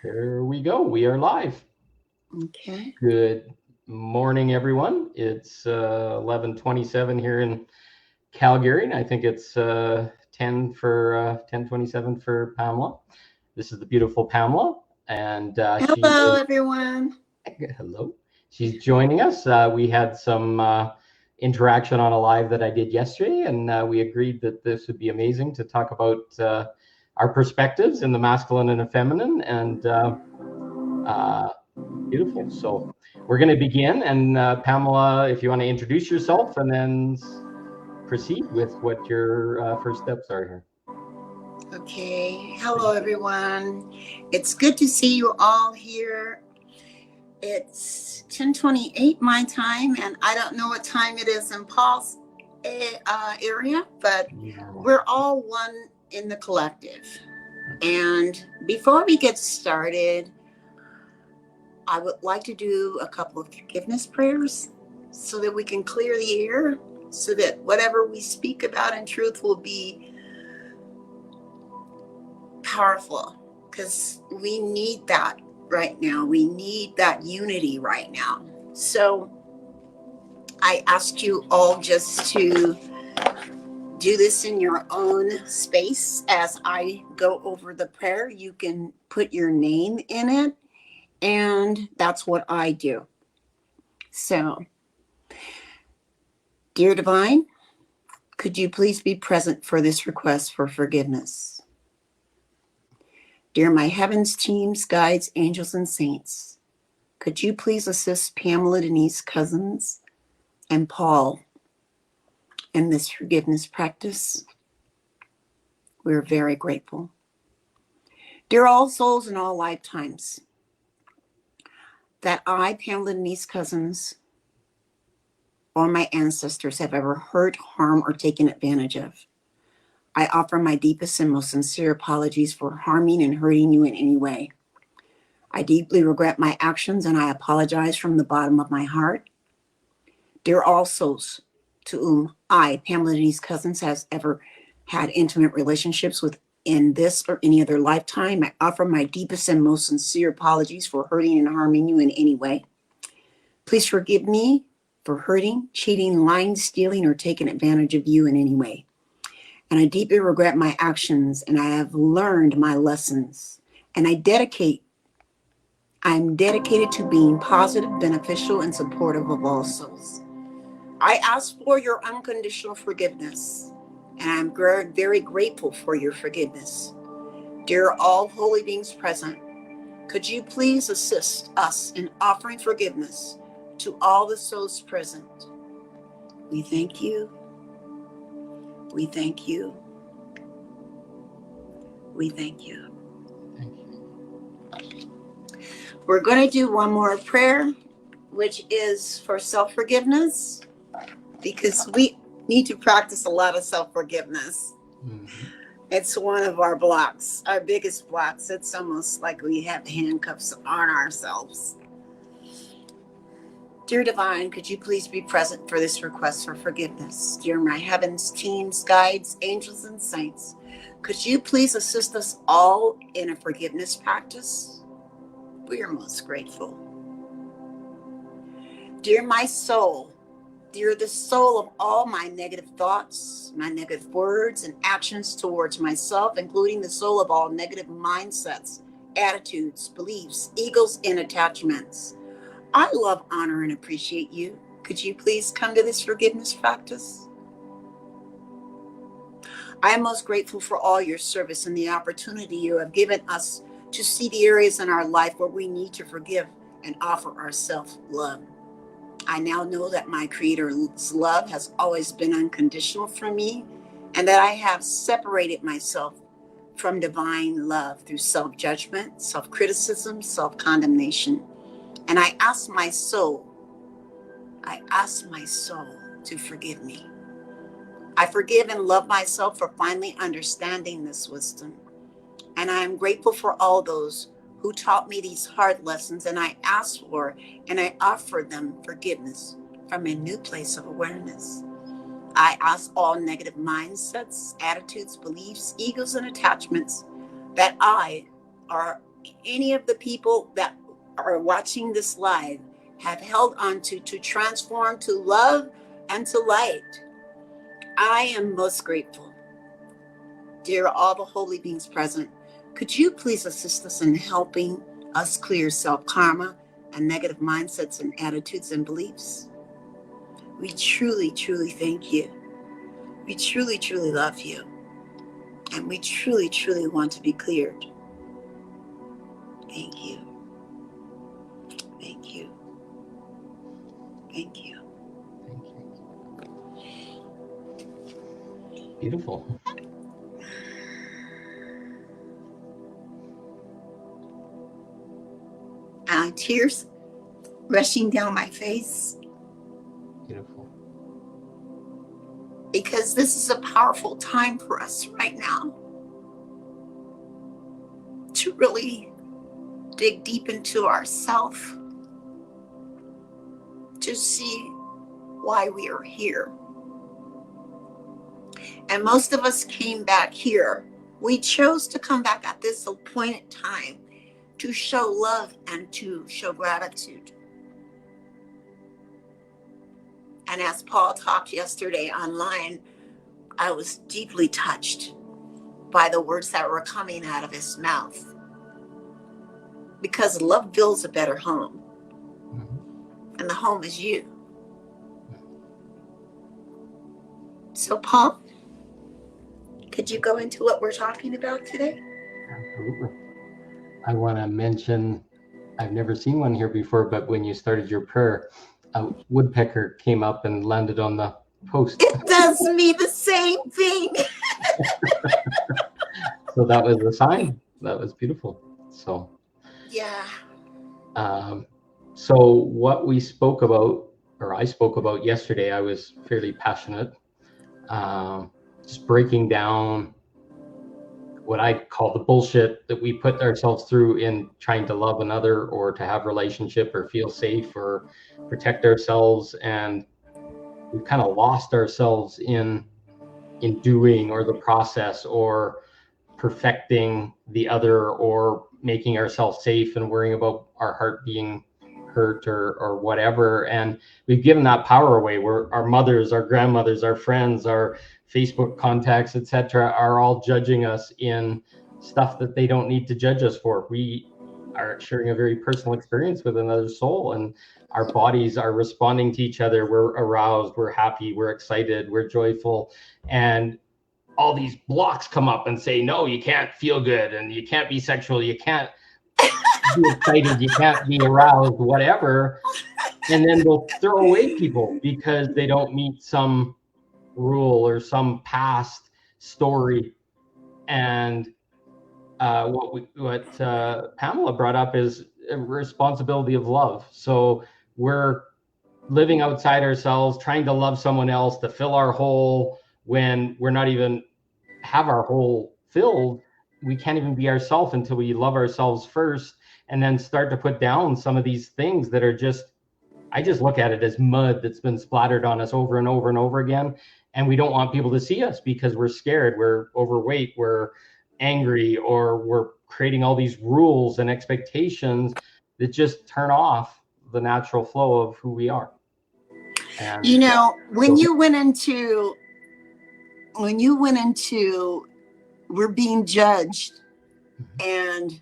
Here we go. We are live. Okay. Good morning, everyone. It's 11:27 here in Calgary, and I think it's 10:27 for Pamela. This is the beautiful Pamela, and she Hello, is everyone. hello. She's joining us. We had some interaction on a live that I did yesterday, and we agreed that this would be amazing to talk about our perspectives in the masculine and the feminine, and uh, beautiful. So we're going to begin. And Pamela, if you want to introduce yourself and then proceed with what your first steps are here. Okay. Hello, everyone. It's good to see you all here. It's 10:28 my time, and I don't know what time it is in Paul's area, but we're all one in the collective. And before we get started, I would like to do a couple of forgiveness prayers so that we can clear the air, so that whatever we speak about in truth will be powerful, because we need that right now. We need that unity right now. So I asked you all just to do this in your own space. As I go over the prayer, you can put your name in it, and that's what I do. So, dear Divine, could you please be present for this request for forgiveness? Dear my heavens, teams, guides, angels, and saints, could you please assist Pamela Denise Cousins and Paul in this forgiveness practice? We're very grateful. Dear all souls in all lifetimes, that I, Pamela Denise Cousins, or my ancestors have ever hurt, harmed, or taken advantage of, I offer my deepest and most sincere apologies for harming and hurting you in any way. I deeply regret my actions, and I apologize from the bottom of my heart. Dear all souls to whom I, Pamela Denise Cousins, has ever had intimate relationships with in this or any other lifetime, I offer my deepest and most sincere apologies for hurting and harming you in any way. Please forgive me for hurting, cheating, lying, stealing, or taking advantage of you in any way. And I deeply regret my actions, and I have learned my lessons. And I'm dedicated to being positive, beneficial, and supportive of all souls. I ask for your unconditional forgiveness, and I'm very grateful for your forgiveness. Dear all holy beings present, could you please assist us in offering forgiveness to all the souls present? We thank you. We thank you. We thank you. We're going to do one more prayer, which is for self-forgiveness, because we need to practice a lot of self-forgiveness. Mm-hmm. It's one of our blocks, our biggest blocks. It's almost like we have handcuffs on ourselves. Dear Divine, could you please be present for this request for forgiveness? Dear my heavens, teams, guides, angels, and saints, could you please assist us all in a forgiveness practice? We are most grateful. Dear my soul, dear the soul of all my negative thoughts, my negative words and actions towards myself, including the soul of all negative mindsets, attitudes, beliefs, egos, and attachments. I love, honor, and appreciate you. Could you please come to this forgiveness practice? I am most grateful for all your service and the opportunity you have given us to see the areas in our life where we need to forgive and offer our self-love. I now know that my Creator's love has always been unconditional for me, and that I have separated myself from divine love through self-judgment, self-criticism, self-condemnation. And I ask my soul to forgive me. I forgive and love myself for finally understanding this wisdom. And I am grateful for all those who taught me these hard lessons, and I ask for and I offer them forgiveness from a new place of awareness. I ask all negative mindsets, attitudes, beliefs, egos, and attachments that I any of the people that are watching this live have held on to transform to love and to light, I am most grateful. Dear all the holy beings present, could you please assist us in helping us clear self-karma and negative mindsets and attitudes and beliefs? We truly, truly thank you. We truly, truly love you. And we truly, truly want to be cleared. Thank you. Thank you. Thank you. Beautiful. Tears rushing down my face. Beautiful. Because this is a powerful time for us right now to really dig deep into ourselves, to see why we are here. And most of us came back here. We chose to come back at this appointed time to show love and to show gratitude. And as Paul talked yesterday online, I was deeply touched by the words that were coming out of his mouth. Because love builds a better home. Mm-hmm. And the home is you. So Paul, could you go into what we're talking about today? Absolutely. I want to mention, I've never seen one here before, but when you started your prayer, a woodpecker came up and landed on the post. It does me the same thing. So that was a sign. That was beautiful. So yeah. So what we spoke about, or I spoke about yesterday, I was fairly passionate. Just breaking down what I call the bullshit that we put ourselves through in trying to love another or to have relationship or feel safe or protect ourselves. And we've kind of lost ourselves in doing or the process or perfecting the other or making ourselves safe and worrying about our heart being hurt or whatever. And we've given that power away. Where our mothers, our grandmothers, our friends, our Facebook contacts, etc., are all judging us in stuff that they don't need to judge us for. We are sharing a very personal experience with another soul, and our bodies are responding to each other. We're aroused, we're happy, we're excited, we're joyful, and all these blocks come up and say, no, you can't feel good, and you can't be sexual, you can't be excited, you can't be aroused, whatever. And then they'll throw away people because they don't meet some rule or some past story. And what Pamela brought up is a responsibility of love. So we're living outside ourselves, trying to love someone else to fill our hole when we're not even have our hole filled. We can't even be ourselves until we love ourselves first, and then start to put down some of these things that are just, I just look at it as mud that's been splattered on us over and over and over again. And we don't want people to see us because we're scared, we're overweight, we're angry, or we're creating all these rules and expectations that just turn off the natural flow of who we are. And you know, when you went into we're being judged, and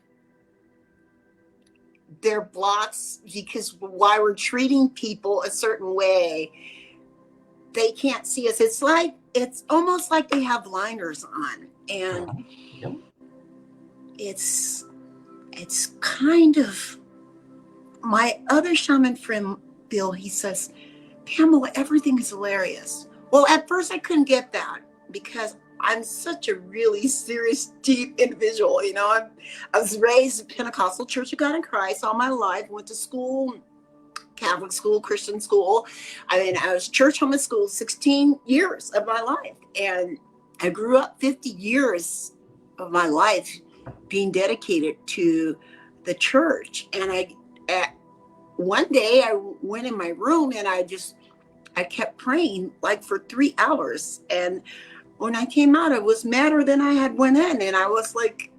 they're blocks because why we're treating people a certain way, they can't see us. It's almost like they have blinders on, and it's kind of, my other shaman friend Bill, he says, Pamela, everything is hilarious. Well, at first I couldn't get that because I'm such a really serious, deep individual. You know, I was raised in Pentecostal Church of God in Christ all my life, went to school, Catholic school, Christian school. I mean, I was church homeschooled 16 years of my life. And I grew up 50 years of my life being dedicated to the church. And one day I went in my room and I kept praying like for 3 hours. And when I came out, I was madder than I had went in. And I was like,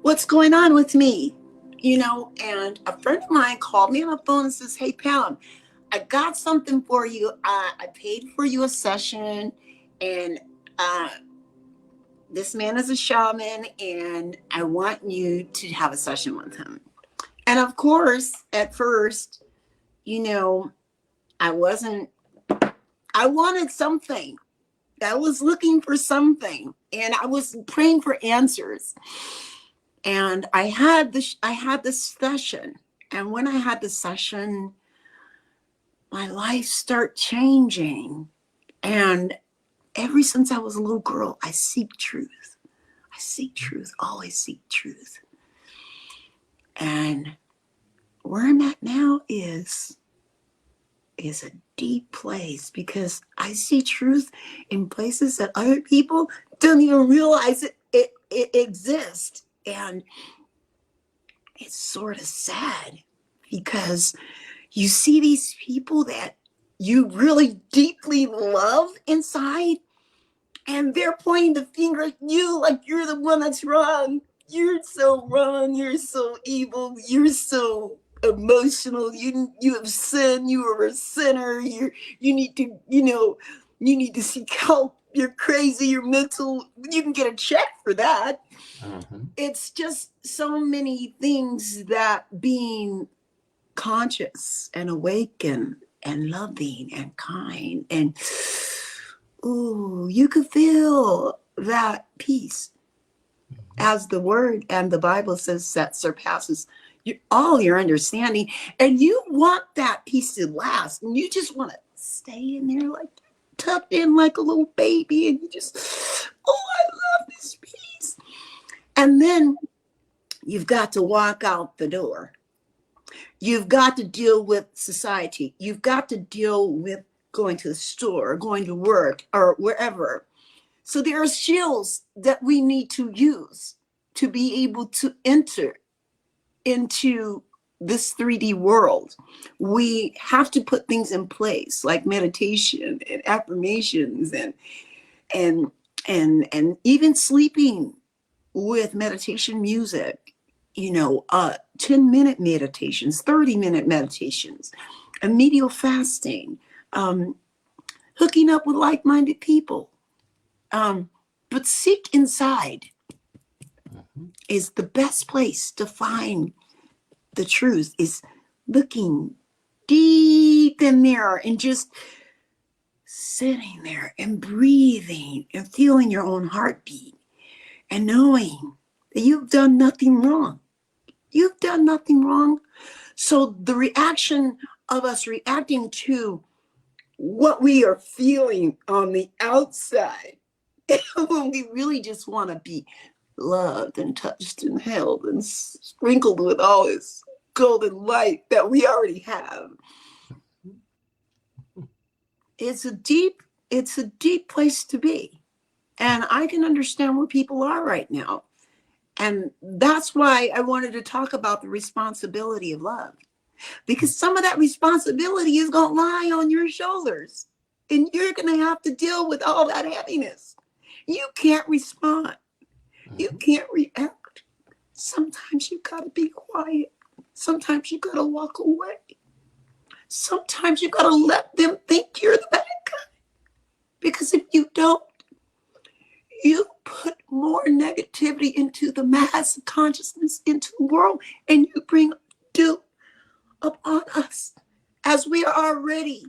what's going on with me? You know, and a friend of mine called me on the phone and says, hey, Pam, I got something for you. I paid for you a session, and this man is a shaman, and I want you to have a session with him. And of course, at first, you know, I wanted something. I was looking for something, and I was praying for answers. And I had this session. And when I had the session, my life started changing. And ever since I was a little girl, I seek truth. I seek truth, always seek truth. And where I'm at now is a deep place, because I see truth in places that other people don't even realize it exists. And it's sort of sad, because you see these people that you really deeply love inside, and they're pointing the finger at you like you're the one that's wrong. You're so wrong. You're so evil. You're so emotional. You have sinned. You are a sinner. You need to, you need to seek help. You're crazy. You're mental. You can get a check for that. It's just so many things that being conscious and awakened and loving and kind, and ooh, you could feel that peace, as the word and the Bible says, that surpasses all your understanding. And you want that peace to last, and you just want to stay in there like tucked in like a little baby, and you just, oh, I love this peace. And then you've got to walk out the door. You've got to deal with society. You've got to deal with going to the store, or going to work, or wherever. So there are skills that we need to use to be able to enter into this 3D world. We have to put things in place like meditation and affirmations, and even sleeping with meditation music, 10-minute meditations, 30-minute meditations, immediate fasting, hooking up with like-minded people. But seek inside is the best place to find the truth, is looking deep in there and just sitting there and breathing and feeling your own heartbeat and knowing that you've done nothing wrong. You've done nothing wrong. So the reaction of us reacting to what we are feeling on the outside, when we really just want to be loved and touched and held and sprinkled with all this golden light that we already have. It's a deep place to be. And I can understand where people are right now. And that's why I wanted to talk about the responsibility of love, because some of that responsibility is going to lie on your shoulders, and you're going to have to deal with all that heaviness. You can't respond. You can't react. Sometimes you got to be quiet. Sometimes you got to walk away. Sometimes you got to let them think you're the bad guy. Because if you don't, you put more negativity into the mass of consciousness, into the world, and you bring doom upon us, as we are already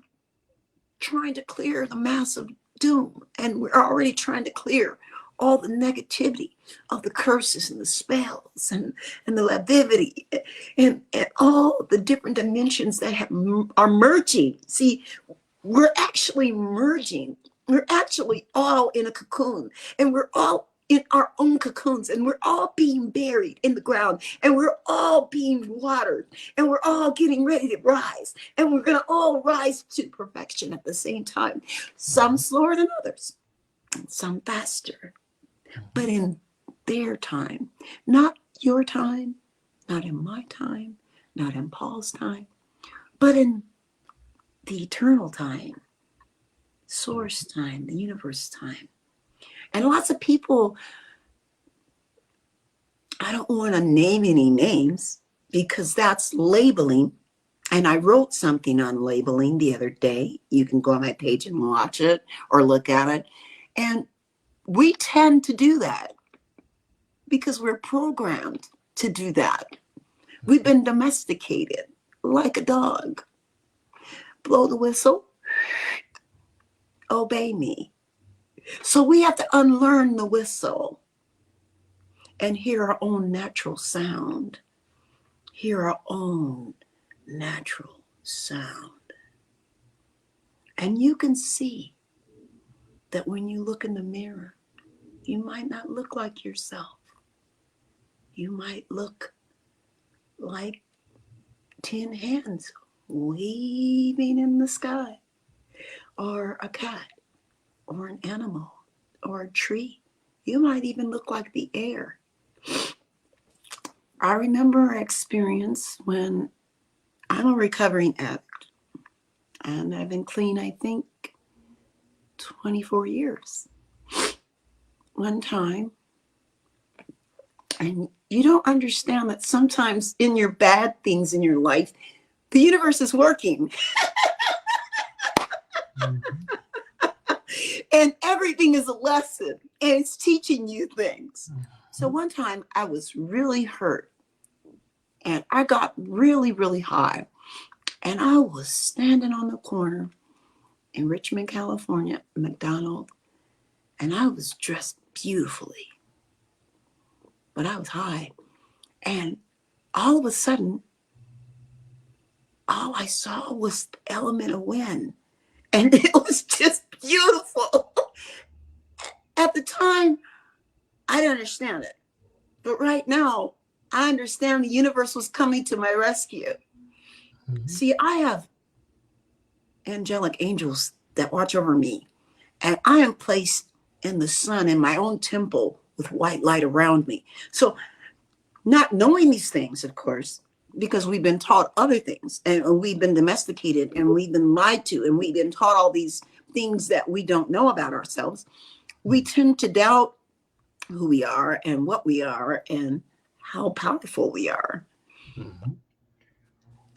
trying to clear the mass of doom, and we're already trying to clear all the negativity of the curses and the spells and the levity and all the different dimensions that are merging. See, we're actually merging. We're actually all in a cocoon, and we're all in our own cocoons, and we're all being buried in the ground, and we're all being watered, and we're all getting ready to rise, and we're going to all rise to perfection at the same time. Some slower than others, and some faster, but in their time, not your time, not in my time, not in Paul's time, but in the eternal time, source time, the universe time. And lots of people I don't want to name any names because that's labeling. And I wrote something on labeling the other day. You can go on my page and watch it or look at it. And we tend to do that because we're programmed to do that. We've been domesticated like a dog. Blow the whistle, obey me. So we have to unlearn the whistle and hear our own natural sound. Hear our own natural sound. And you can see that when you look in the mirror, you might not look like yourself. You might look like 10 hands waving in the sky, or a cat, or an animal, or a tree. You might even look like the air. I remember an experience when I'm a recovering addict, and I've been clean, I think, 24 years. One time, and you don't understand that sometimes in your bad things in your life, the universe is working. And everything is a lesson, and it's teaching you things. So one time I was really hurt, and I got really, really high. And I was standing on the corner in Richmond, California, McDonald, and I was dressed beautifully, but I was high. And all of a sudden, all I saw was the element of wind. And it was just beautiful. At the time, I didn't understand it. But right now, I understand the universe was coming to my rescue. Mm-hmm. See, I have angelic angels that watch over me. And I am placed in the sun in my own temple with white light around me. So not knowing these things, of course, because we've been taught other things and we've been domesticated and we've been lied to and we've been taught all these things that we don't know about ourselves, we tend to doubt who we are and what we are and how powerful we are. Mm-hmm.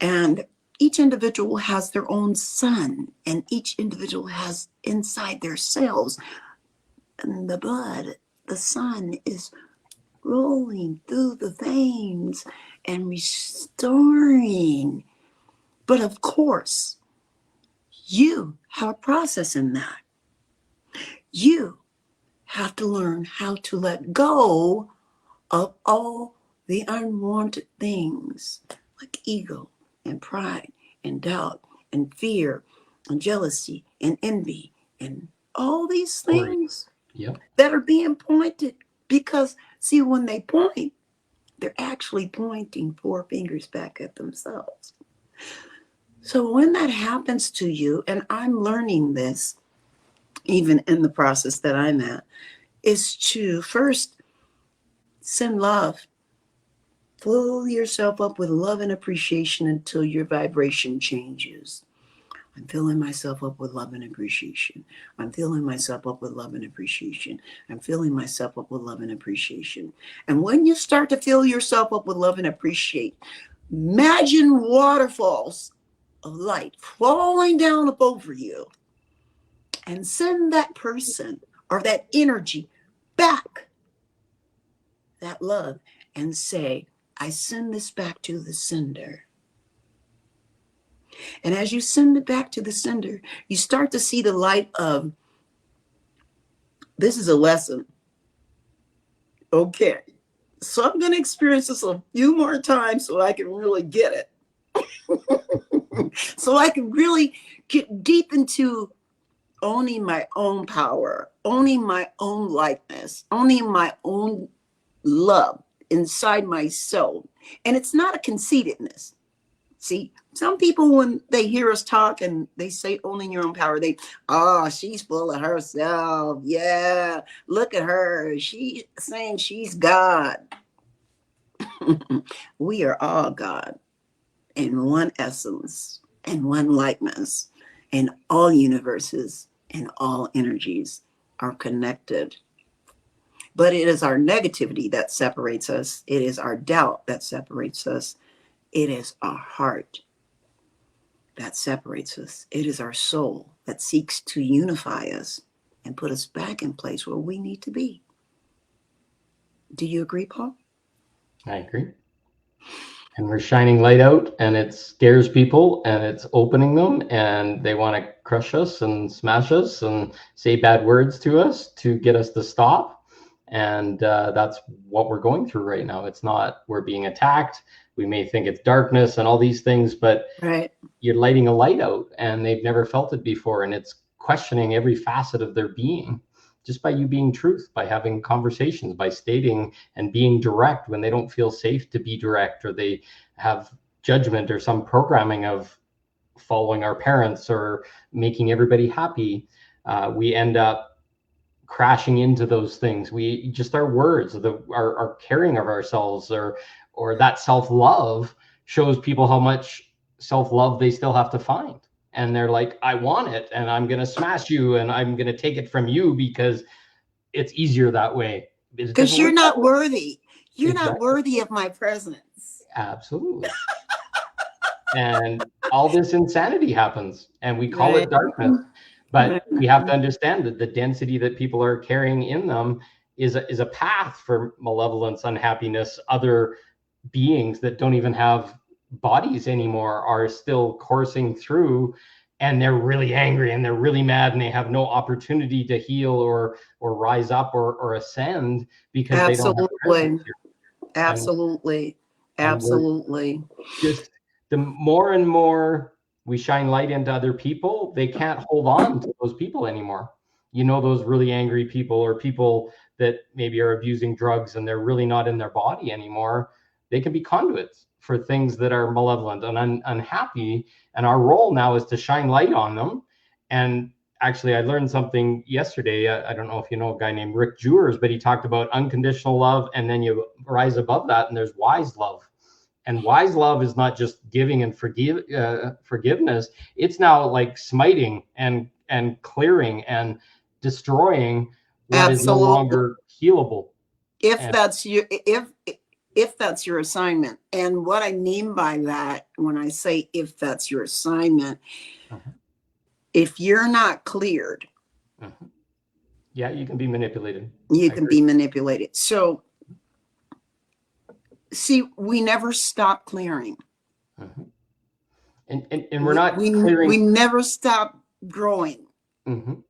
And each individual has their own sun, and each individual has inside their cells and the blood, the sun is rolling through the veins and restoring. But of course, you have a process in that. You have to learn how to let go of all the unwanted things like ego and pride and doubt and fear and jealousy and envy and all these things that are being pointed. Because, see, when they point, they're actually pointing four fingers back at themselves. So when that happens to you, and I'm learning this, even in the process that I'm at, is to first send love. Fill yourself up with love and appreciation until your vibration changes. I'm filling myself up with love and appreciation. I'm filling myself up with love and appreciation. I'm filling myself up with love and appreciation. And when you start to fill yourself up with love and appreciate, imagine waterfalls of light falling down up over you, and send that person or that energy back, that love, and say, I send this back to the sender. And as you send it back to the sender, you start to see the light of, this is a lesson. Okay, so I'm going to experience this a few more times so I can really get it. So I can really get deep into owning my own power, owning my own likeness, owning my own love inside myself. And it's not a conceitedness. See, some people, when they hear us talk and they say owning your own power, she's full of herself. Yeah, look at her. She's saying she's God. We are all God in one essence and one likeness, and all universes and all energies are connected. But it is our negativity that separates us. It is our doubt that separates us. It is our heart that separates us. It is our soul that seeks to unify us and put us back in place where we need to be. Do you agree, Paul? I agree. And we're shining light out, and it scares people, and it's opening them, and they want to crush us and smash us and say bad words to us to get us to stop. And that's what we're going through right now. It's not we're being attacked. We may think it's darkness and all these things, but right. You're lighting a light out, and they've never felt it before. And it's questioning every facet of their being just by you being truth, by having conversations, by stating and being direct when they don't feel safe to be direct, or they have judgment or some programming of following our parents or making everybody happy. We end up crashing into those things. We just our words, our caring of ourselves, or that self-love shows people how much self-love they still have to find. And they're like, I want it, and I'm going to smash you, and I'm going to take it from you because it's easier that way. Because you're not worthy. You're exactly. not worthy of my presence. Absolutely. And all this insanity happens, and we call it darkness. But we have to understand that the density that people are carrying in them is a path for malevolence, unhappiness. Other beings that don't even have bodies anymore are still coursing through, and they're really angry and they're really mad, and they have no opportunity to heal or rise up or ascend because Absolutely. they don't have Absolutely. Absolutely. Just the more and more we shine light into other people, they can't hold on to those people anymore. You know, those really angry people, or people that maybe are abusing drugs and they're really not in their body anymore. They can be conduits for things that are malevolent and unhappy. And our role now is to shine light on them. And actually, I learned something yesterday. I don't know if you know a guy named Rick Jewers, but he talked about unconditional love, and then you rise above that, and there's wise love. And wise love is not just giving and forgiveness. It's now like smiting and clearing and destroying what is no longer healable. If that's your assignment. And what I mean by that, when I say if that's your assignment, if you're not cleared, yeah, you can be manipulated. You can be manipulated. So, see, we never stop clearing. And we're not clearing. We never stop growing.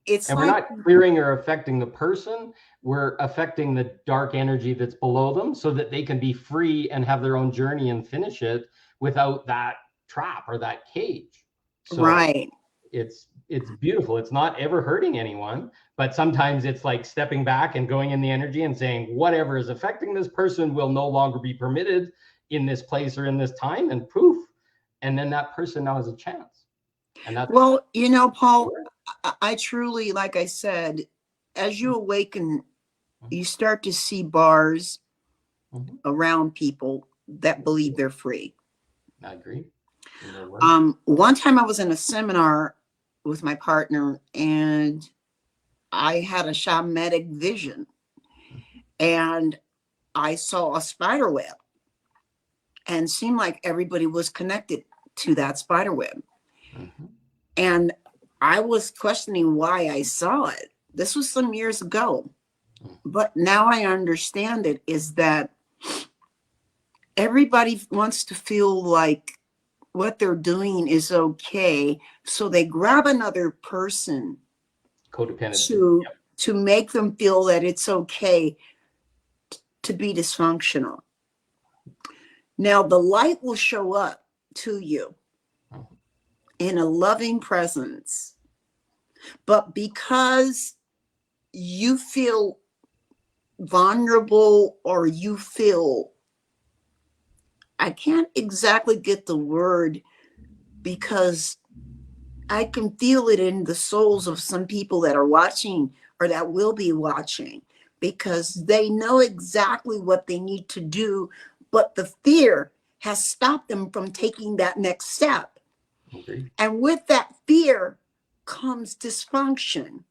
It's and we're not clearing or affecting the person. We're affecting the dark energy that's below them, so that they can be free and have their own journey and finish it without that trap or that cage. So right. It's beautiful. It's not ever hurting anyone, but sometimes it's like stepping back and going in the energy and saying, whatever is affecting this person will no longer be permitted in this place or in this time, and poof. And then that person now has a chance. And that's, well, you know, Paul, I truly, like I said, as you awaken, you start to see bars around people that believe they're free. I agree. One time I was in a seminar with my partner, and I had a shamanic vision, and I saw a spider web, and seemed like everybody was connected to that spider web. And I was questioning why I saw it. This was some years ago, but now I understand it is that everybody wants to feel like what they're doing is okay. So they grab another person to make them feel that it's okay to be dysfunctional. Now the light will show up to you in a loving presence, but because you feel vulnerable, or you feel, I can't exactly get the word, because I can feel it in the souls of some people that are watching or that will be watching, because they know exactly what they need to do, but the fear has stopped them from taking that next step. And with that fear comes dysfunction.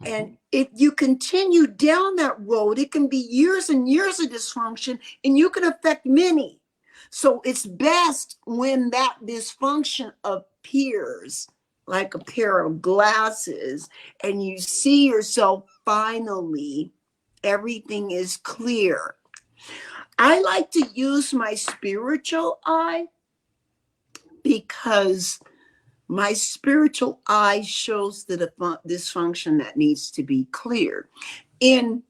And if you continue down that road, it can be years and years of dysfunction, and you can affect many. So it's best when that dysfunction appears like a pair of glasses and you see yourself finally, everything is clear. I like to use my spiritual eye because my spiritual eye shows the dysfunction that needs to be cleared in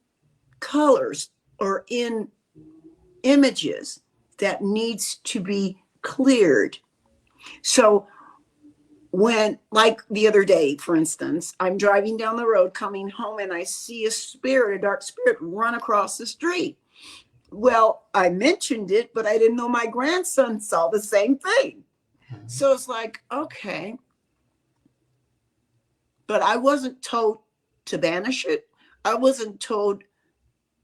colors or in images that needs to be cleared. So when, like the other day, for instance, I'm driving down the road coming home and I see a dark spirit run across the street. Well, I mentioned it, but I didn't know my grandson saw the same thing. So it's like, okay. But I wasn't told to banish it. I wasn't told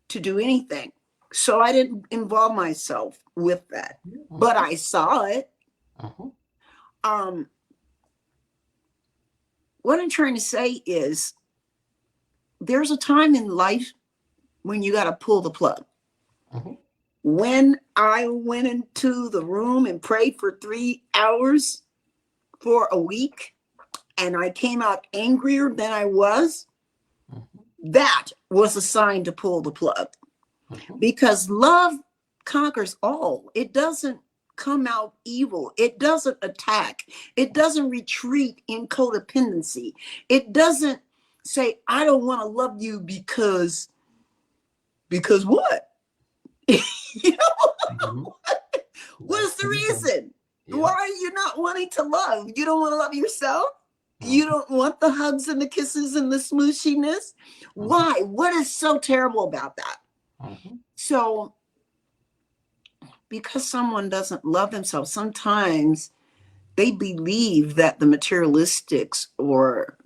to do anything. So I didn't involve myself with that. But I saw it. What I'm trying to say is there's a time in life when you got to pull the plug. When I went into the room and prayed for 3 hours for a week, and I came out angrier than I was, that was a sign to pull the plug. Because love conquers all. It doesn't come out evil. It doesn't attack. It doesn't retreat in codependency. It doesn't say, I don't want to love you because what? You know? What's the reason? Why are you not wanting to love? You don't want to love yourself? You don't want the hugs and the kisses and the smooshiness? Why? What is so terrible about that? So, because someone doesn't love themselves, sometimes they believe that the materialistics or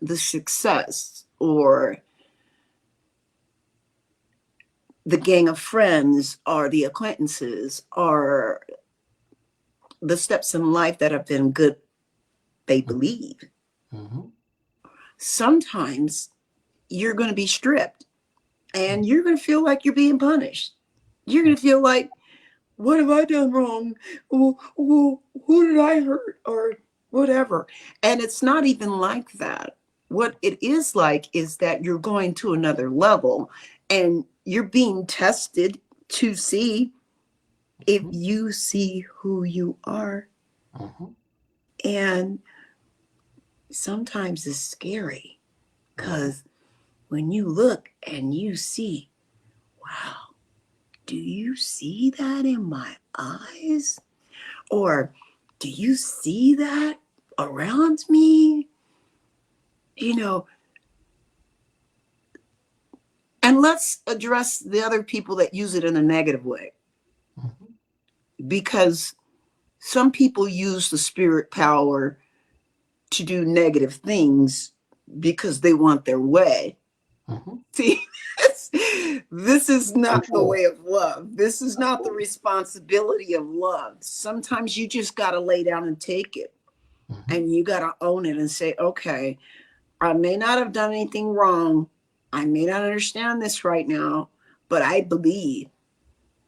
the success or the gang of friends or the acquaintances or the steps in life that have been good, they believe. Sometimes you're going to be stripped and you're going to feel like you're being punished. You're going to feel like, what have I done wrong? Who did I hurt or whatever? And it's not even like that. What it is like is that you're going to another level and you're being tested to see if you see who you are. And sometimes it's scary because when you look and you see, wow, do you see that in my eyes? Or do you see that around me? You know, and let's address the other people that use it in a negative way. Because some people use the spirit power to do negative things because they want their way. See, this is not the way of love. This is not the responsibility of love. Sometimes you just got to lay down and take it. And you got to own it and say, okay, I may not have done anything wrong. I may not understand this right now, but I believe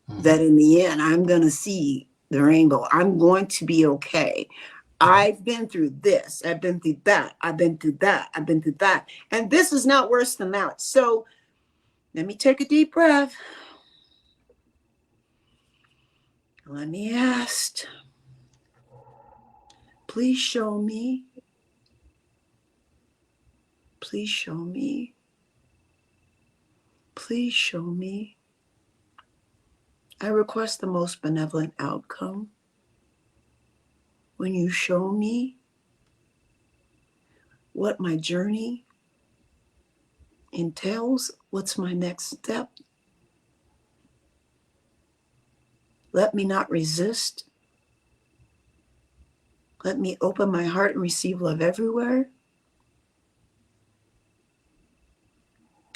that in the end, I'm going to see the rainbow. I'm going to be okay. I've been through this. I've been through that. I've been through that. I've been through that. And this is not worse than that. So let me take a deep breath. Let me ask. Please show me. Please show me. Please show me. I request the most benevolent outcome. When you show me what my journey entails, what's my next step, let me not resist. Let me open my heart and receive love everywhere.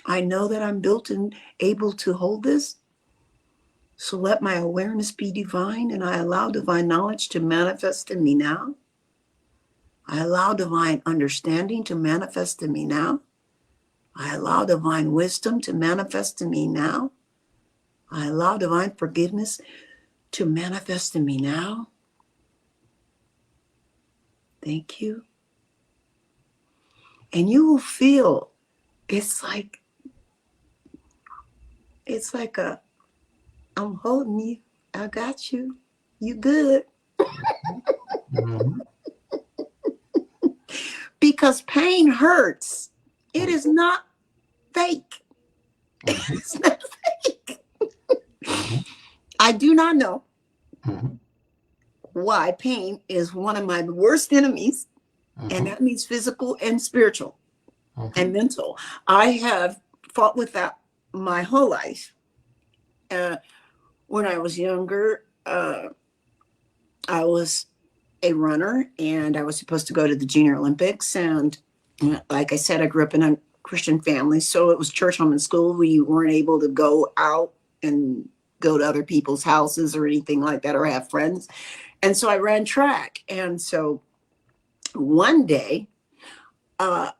I know that I'm built and able to hold this. So let my awareness be divine, and I allow divine knowledge to manifest in me now. I allow divine understanding to manifest in me now. I allow divine wisdom to manifest in me now. I allow divine forgiveness to manifest in me now. Thank you. And you will feel it's like I'm holding you. I got you. You good. Mm-hmm. Because pain hurts. It is not fake. Mm-hmm. It's not fake. Mm-hmm. I do not know Mm-hmm. why pain is one of my worst enemies, and Mm-hmm. that means physical and spiritual Mm-hmm. and mental. I have fought with that my whole life. When I was younger, I was a runner and I was supposed to go to the Junior Olympics. And like I said, I grew up in a Christian family. So it was church, home, and school. We weren't able to go out and go to other people's houses or anything like that or have friends. And so I ran track. And so one day I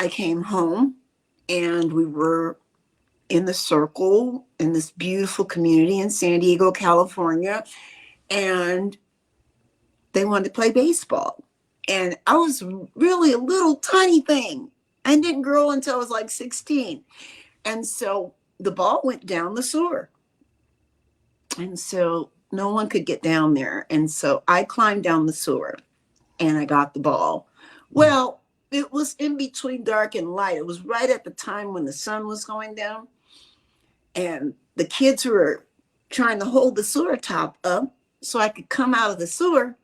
came home and we were in the circle in this beautiful community in San Diego, California. And they wanted to play baseball. And I was really a little tiny thing. I didn't grow until I was like 16. And so the ball went down the sewer. And so no one could get down there. And so I climbed down the sewer and I got the ball. Well, it was in between dark and light. It was right at the time when the sun was going down. And the kids were trying to hold the sewer top up so I could come out of the sewer.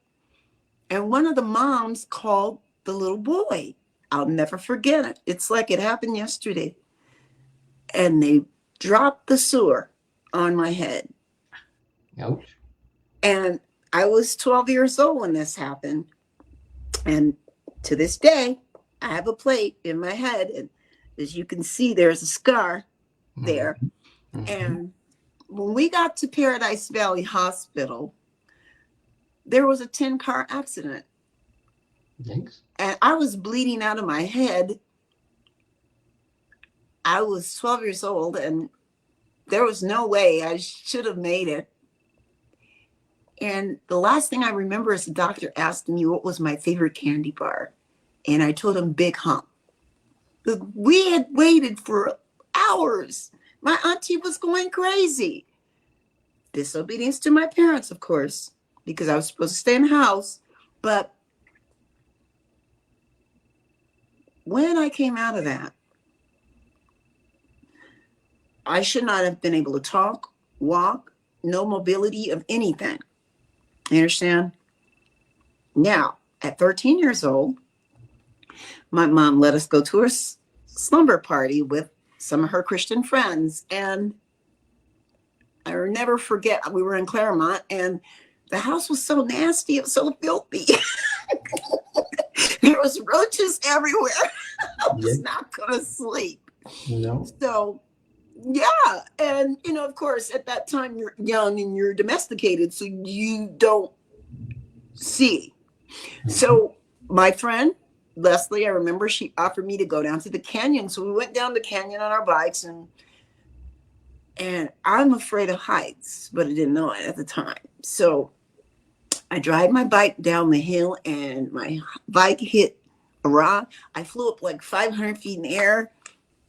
And one of the moms called the little boy. I'll never forget it. It's like it happened yesterday. And they dropped the sewer on my head. Ouch. And I was 12 years old when this happened. And to this day, I have a plate in my head. And as you can see, there's a scar there. Mm-hmm. And when we got to Paradise Valley Hospital, there was a 10-car accident. Thanks. And I was bleeding out of my head. I was 12 years old and there was no way I should have made it. And the last thing I remember is the doctor asked me what was my favorite candy bar. And I told him Big Hump. We had waited for hours. My auntie was going crazy. Disobedience to my parents, of course, because I was supposed to stay in the house. But when I came out of that, I should not have been able to talk, walk, no mobility of anything. You understand? Now, at 13 years old, my mom let us go to her slumber party with some of her Christian friends. And I will never forget, we were in Claremont and the house was so nasty, it was so filthy. There was roaches everywhere. I was not going to sleep. No. So, yeah. And, of course, at that time, you're young and you're domesticated, so you don't see. Mm-hmm. So my friend, Leslie, I remember she offered me to go down to the canyon. So we went down the canyon on our bikes, and I'm afraid of heights, but I didn't know it at the time. So I drive my bike down the hill and my bike hit a rock. I flew up like 500 feet in the air.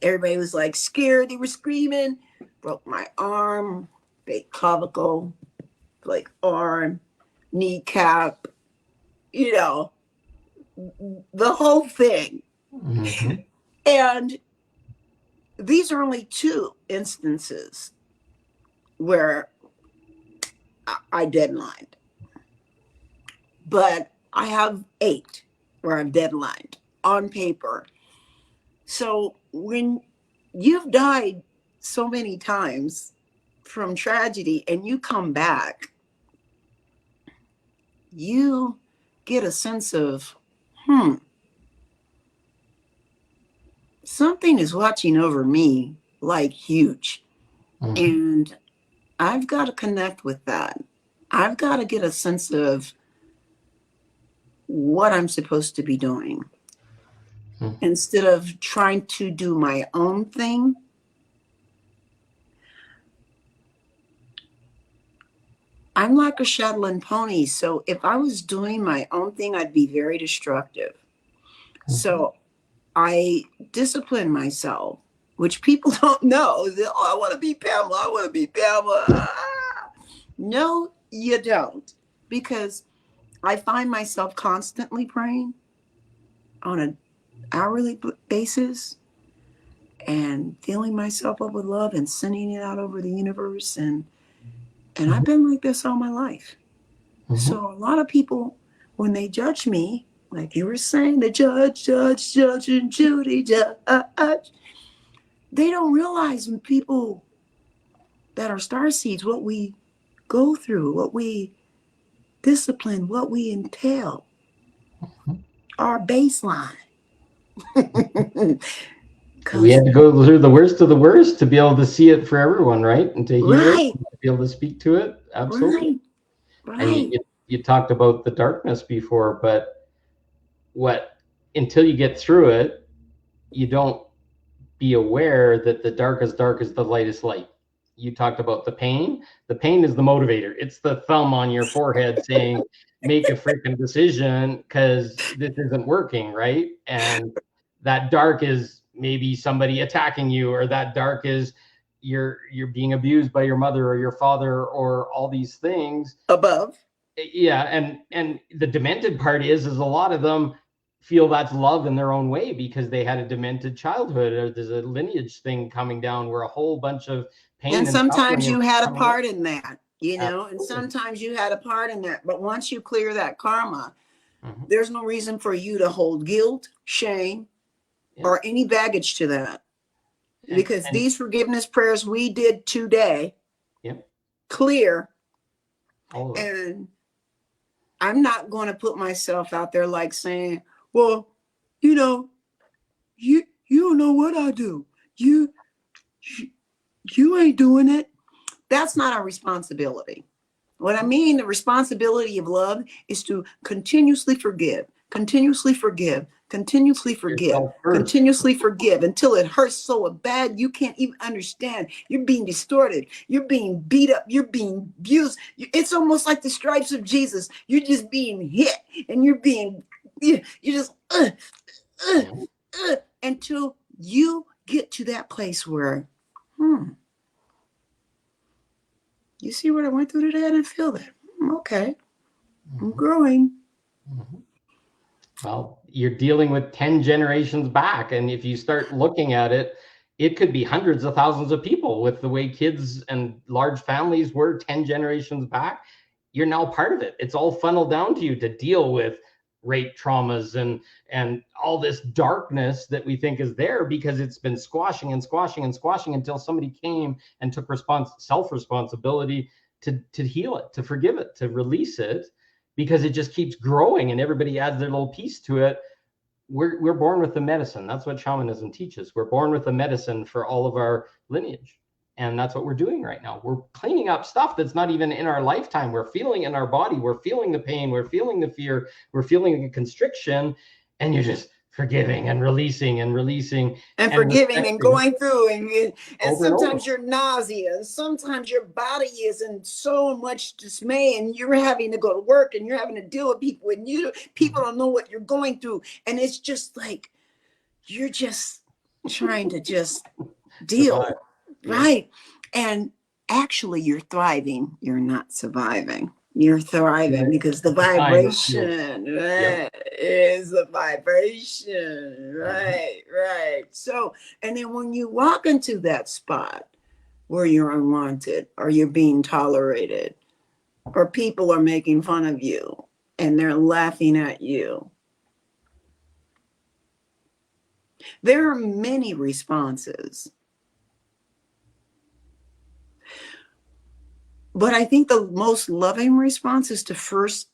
Everybody was like scared. They were screaming. Broke my arm, big clavicle, like arm, kneecap, the whole thing. Mm-hmm. And these are only 2 instances where I deadlined. But I have 8 where I'm deadlined on paper. So when you've died so many times from tragedy and you come back, you get a sense of, something is watching over me like huge. Mm-hmm. And I've got to connect with that. I've got to get a sense of what I'm supposed to be doing. instead of trying to do my own thing. I'm like a Shetland pony. So if I was doing my own thing, I'd be very destructive. So I discipline myself, which people don't know. Oh, I want to be Pamela. I want to be Pamela. No, you don't. Because I find myself constantly praying on an hourly basis and filling myself up with love and sending it out over the universe. And I've been like this all my life. So a lot of people, when they judge me, like you were saying, the judge, and Judy, judge, they don't realize when people that are starseeds, what we go through, what we discipline, what we entail, our baseline. We had to go through the worst of the worst to be able to see it for everyone, right? And to hear it, to be able to speak to it. Absolutely. And you talked about the darkness before, but until you get through it, you don't be aware that the dark is the lightest light. You talked about the pain. The pain is the motivator. It's the thumb on your forehead saying, make a freaking decision because this isn't working, right? And that dark is maybe somebody attacking you, or that dark is you're being abused by your mother or your father, or all these things above. Yeah, and the demented part is a lot of them feel that's love in their own way because they had a demented childhood, or there's a lineage thing coming down where a whole bunch of pain and sometimes you had a part up. in that, and sometimes you had a part in that. But once you clear that karma, there's no reason for you to hold guilt, shame, or any baggage to that. Because these forgiveness prayers we did today, clear, and I'm not going to put myself out there like saying, well, you don't know what I do. You ain't doing it. That's not our responsibility. What I mean, the responsibility of love is to continuously forgive, continuously forgive, continuously forgive, continuously forgive until it hurts so bad you can't even understand. You're being distorted. You're being beat up. You're being abused. It's almost like the stripes of Jesus. You're just being hit, and you're just until you get to that place where, you see what I went through today? I didn't feel that. Okay. I'm growing. Well, you're dealing with 10 generations back. And if you start looking at it, it could be hundreds of thousands of people with the way kids and large families were 10 generations back. You're now part of it. It's all funneled down to you to deal with rape traumas and all this darkness that we think is there because it's been squashing until somebody came and took self-responsibility to heal it, to forgive it, to release it, because it just keeps growing and everybody adds their little piece to it. We're born with the medicine. That's what shamanism teaches. We're born with the medicine for all of our lineage. And that's what we're doing right now. We're cleaning up stuff that's not even in our lifetime. We're feeling in our body. We're feeling the pain. We're feeling the fear. We're feeling the constriction. And you're just forgiving and releasing and forgiving and going through. And sometimes you're nauseous. Sometimes your body is in so much dismay, and you're having to go to work and you're having to deal with people, and people don't know what you're going through. And it's just like, you're just trying to just deal. Right. And actually you're thriving. You're not surviving. You're thriving because the vibration is the vibration. Right. So, and then when you walk into that spot where you're unwanted, or you're being tolerated, or people are making fun of you and they're laughing at you, there are many responses. But I think the most loving response is to first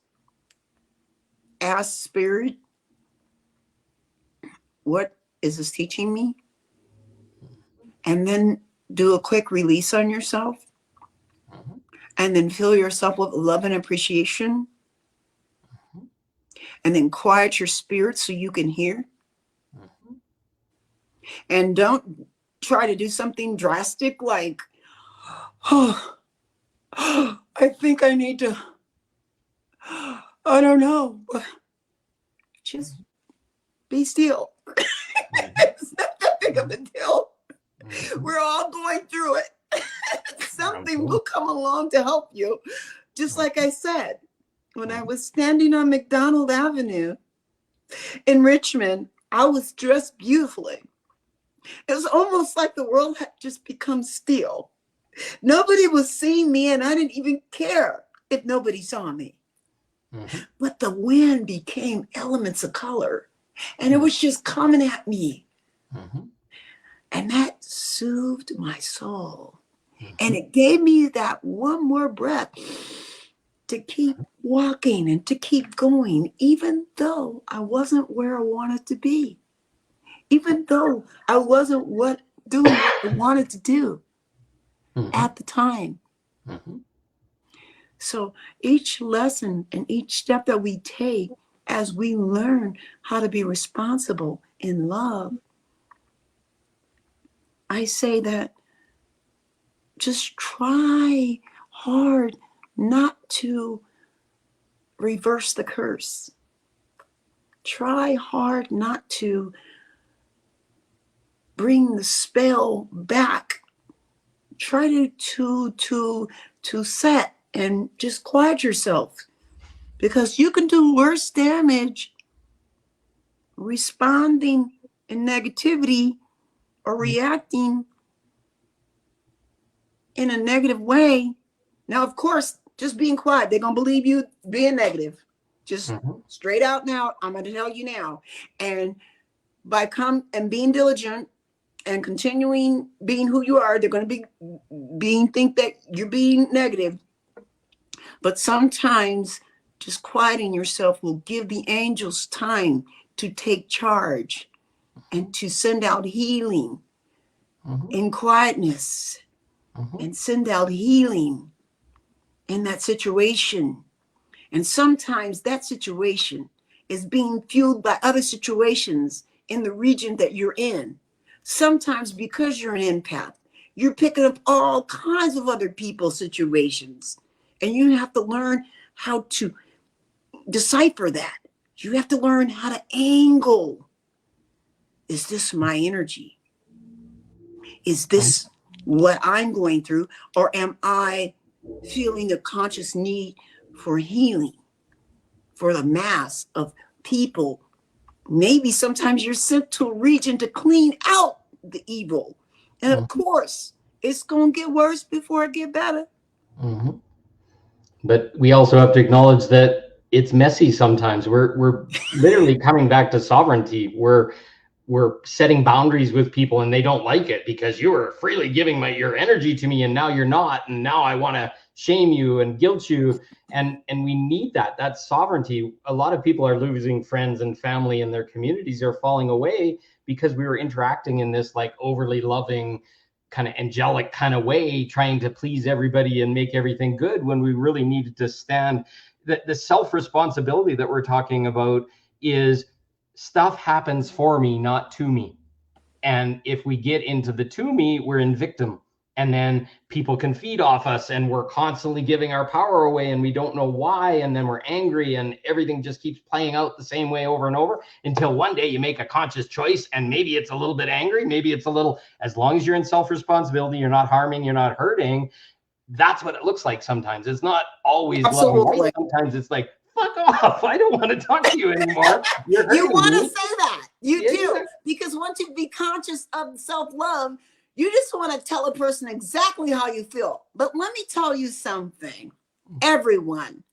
ask Spirit, what is this teaching me? And then do a quick release on yourself. And then fill yourself with love and appreciation. And then quiet your spirit so you can hear. And don't try to do something drastic like, oh, I think I need to, I don't know. Just be still. It's not that big of a deal. We're all going through it. Something will come along to help you. Just like I said, when I was standing on McDonald Avenue in Richmond, I was dressed beautifully. It was almost like the world had just become still. Nobody was seeing me, and I didn't even care if nobody saw me. But the wind became elements of color, and it was just coming at me. And that soothed my soul. And it gave me that one more breath to keep walking and to keep going, even though I wasn't where I wanted to be, even though I wasn't doing what I wanted to do at the time. So each lesson and each step that we take as we learn how to be responsible in love, I say that just try hard not to reverse the curse. Try hard not to bring the spell back. Try to set and just quiet yourself, because you can do worse damage responding in negativity or reacting in a negative way. Now, of course, just being quiet, they're going to believe you being negative. Just straight out now, I'm going to tell you now. And by being diligent and continuing being who you are, they're going to think that you're being negative. But sometimes just quieting yourself will give the angels time to take charge and to send out healing in quietness and send out healing in that situation. And sometimes that situation is being fueled by other situations in the region that you're in. Sometimes because you're an empath, you're picking up all kinds of other people's situations. And you have to learn how to decipher that. You have to learn how to angle. Is this my energy? Is this what I'm going through? Or am I feeling a conscious need for healing for the mass of people? Maybe sometimes you're sent to a region to clean out the evil. And of course, it's going to get worse before it get better. But we also have to acknowledge that it's messy sometimes. We're literally coming back to sovereignty. We're setting boundaries with people and they don't like it because you were freely giving your energy to me and now you're not, and now I want to shame you and guilt you, and we need that sovereignty. A lot of people are losing friends and family, and their communities are falling away because we were interacting in this like overly loving kind of angelic kind of way, trying to please everybody and make everything good, when we really needed to stand. The self-responsibility that we're talking about is stuff happens for me, not to me. And if we get into the to me, we're in victim. And then people can feed off us and we're constantly giving our power away and we don't know why. And then we're angry and everything just keeps playing out the same way over and over until one day you make a conscious choice, and maybe it's a little bit angry. Maybe it's a little, as long as you're in self-responsibility, you're not harming, you're not hurting. That's what it looks like sometimes. It's not always loving. Sometimes it's like, fuck off. I don't want to talk to you anymore. You want to say that. You do. Because once you be conscious of self-love, you just want to tell a person exactly how you feel. But let me tell you something, everyone.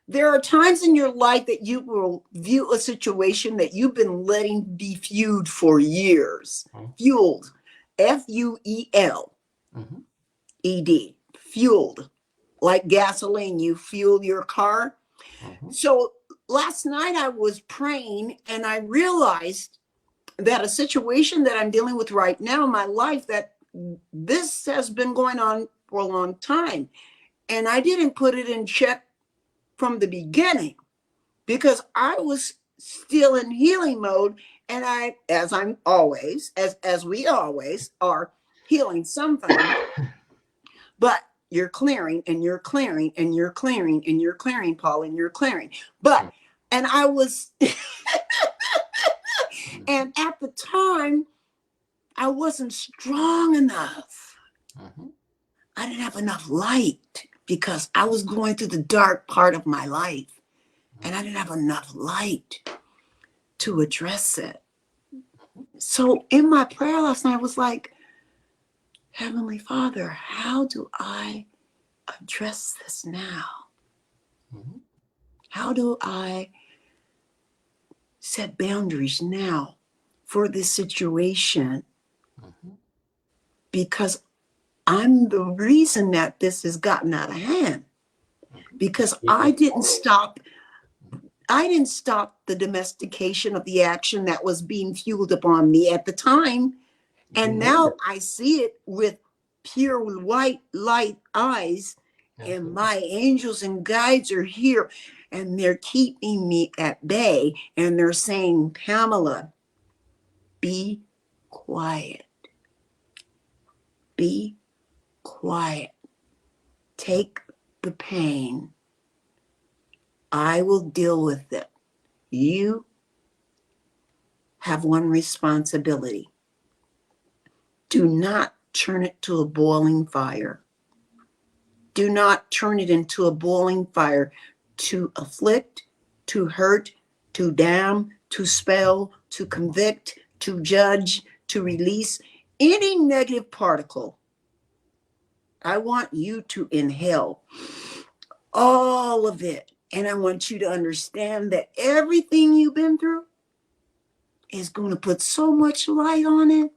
There are times in your life that you will view a situation that you've been letting be fueled for years. Fueled. F-U-E-L-E-D. Fueled. Like gasoline, you fuel your car. So last night I was praying and I realized that a situation that I'm dealing with right now in my life, that this has been going on for a long time. And I didn't put it in check from the beginning because I was still in healing mode. And as I'm always, as we always are healing something, but you're clearing and you're clearing and you're clearing and you're clearing, Paul, and you're clearing. But, and I was, and at the time, I wasn't strong enough. I didn't have enough light because I was going through the dark part of my life and I didn't have enough light to address it. So in my prayer last night, I was like, Heavenly Father, how do I address this now? How do I set boundaries now for this situation? Because I'm the reason that this has gotten out of hand. Because I didn't stop the domestication of the action that was being fueled upon me at the time. And now I see it with pure white light eyes, and my angels and guides are here, and they're keeping me at bay, and they're saying, Pamela, be quiet. Be quiet. Take the pain. I will deal with it. You have one responsibility. Do not turn it to a boiling fire. Do not turn it into a boiling fire to afflict, to hurt, to damn, to spell, to convict, to judge, to release any negative particle. I want you to inhale all of it. And I want you to understand that everything you've been through is going to put so much light on it.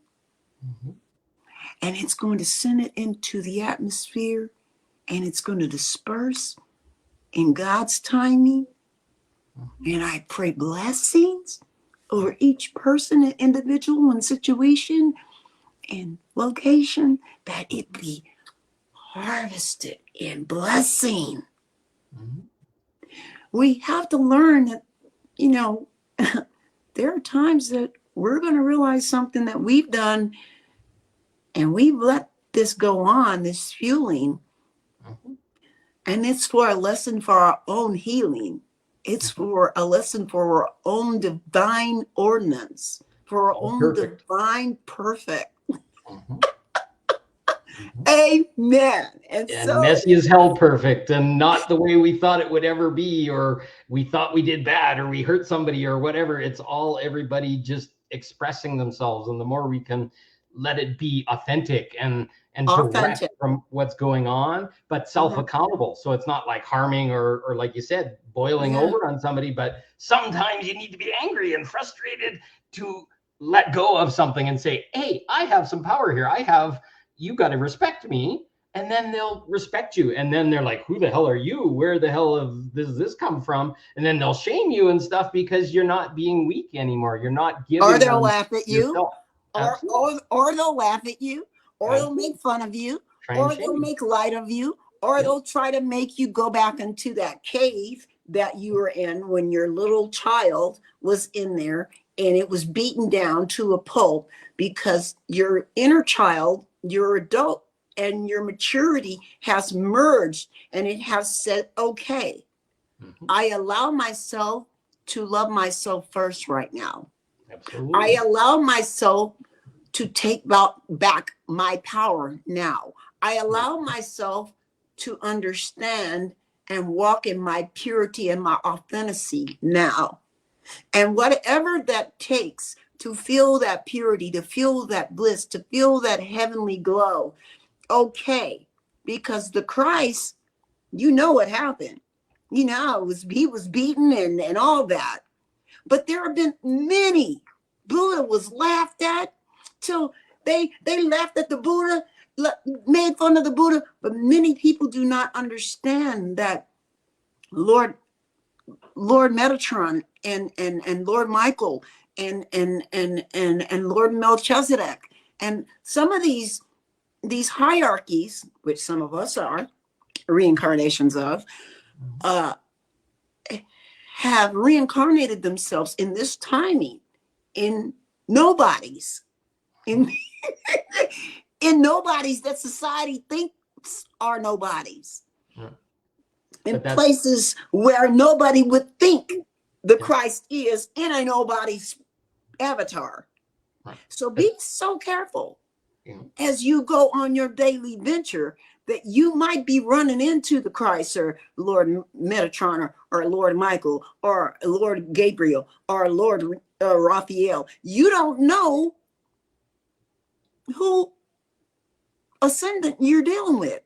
And it's going to send it into the atmosphere, and it's going to disperse in God's timing. And I pray blessings over each person and individual and situation and location, that it be harvested in blessing. We have to learn that, there are times that we're going to realize something that we've done, and we've let this go on, this fueling. And it's for a lesson for our own healing. It's for a lesson for our own divine ordinance, for our own divine perfect. Amen. And messy as hell perfect, and not the way we thought it would ever be, or we thought we did bad, or we hurt somebody, or whatever. It's all everybody just expressing themselves. And the more we can let it be authentic and direct from what's going on, but self-accountable. So it's not like harming or like you said, boiling over on somebody, but sometimes you need to be angry and frustrated to let go of something and say, hey, I have some power here. You got to respect me. And then they'll respect you. And then they're like, who the hell are you? Where the hell does this come from? And then they'll shame you and stuff because you're not being weak anymore. You're not giving. Or they'll laugh at you. Or they'll laugh at you. Or they'll make fun of you. Or they'll make light of you. Or they'll try to make you go back into that cave that you were in when your little child was in there and it was beaten down to a pulp, because your inner child, your adult, and your maturity has merged, and it has said, okay, I allow myself to love myself first right now. Absolutely. I allow myself to take back my power now. I allow myself to understand and walk in my purity and my authenticity now. And whatever that takes to feel that purity, to feel that bliss, to feel that heavenly glow, okay, because the Christ, what happened. He was beaten and all that. But there have been many. Buddha was laughed at till they laughed at the Buddha, made fun of the Buddha. But many people do not understand that Lord Metatron and Lord Michael and Lord Melchizedek and some of these hierarchies, which some of us are reincarnations of, have reincarnated themselves in this timing in nobodies, in in nobodies that society thinks are nobodies, Yeah. in But that's, places where nobody would think the yeah, Christ is in a nobody's avatar. right. So But, be so careful you know, as you go on your daily venture that you might be running into the Christ or Lord Metatron or Lord Michael or Lord Gabriel or Lord Raphael. You don't know who ascendant you're dealing with.